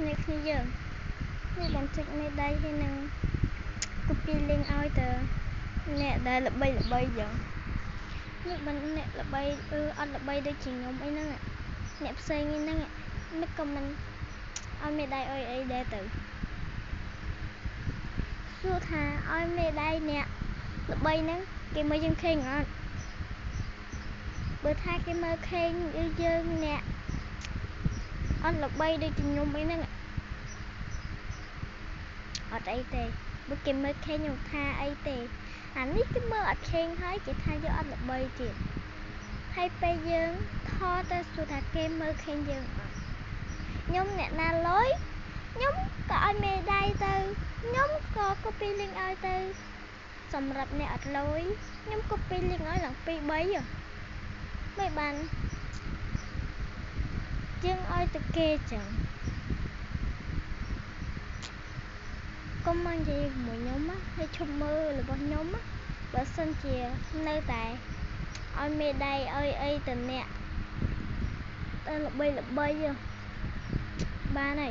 នេះគ្នាយើងនេះបានចុចមេដៃហើយនឹង copy link ឲ្យទៅអ្នកដែលល្បីចឹងនេះបានអ្នកល្បីអត់ល្បីដូចជាខ្ញុំអីហ្នឹងអ្នកផ្សេងអីហ្នឹងមិនក៏មិនឲ្យមេដៃអីដែរទៅសួរថាឲ្យមេដៃអ្នកល្បីហ្នឹងគេមើលយើងខេងអត់បើថាគេមើលខេងយើងអ្នកអត់ល្បីដូចជាខ្ញុំអីហ្នឹងអត់អីទេបើគេមើលខេងខ្ញុំថាអីទេអានេះគេមើលអត់ខេងហើយគេថាយើងអត់ល្បីទៀតហើយពេលយើងថតទៅសួរថាគេមើលខេងយើងអត់ខ្ញុំអ្នកណាលុយខ្ញុំក៏ឲ្យមេដៃទៅខ្ញុំក៏ copy link ឲ្យទៅសម្រាប់អ្នកអត់លុយខ្ញុំ copy link ឲ្យឡើង2 3មិនបានយើងឲ្យទៅគេចឹងកុំមកនិយាយជាមួយខ្ញុំណាហើយឈប់មើលរបស់ខ្ញុំណាបើសិនជានៅតែឲ្យមេដៃឲ្យអីទៅអ្នកទៅល្បីបានហើយ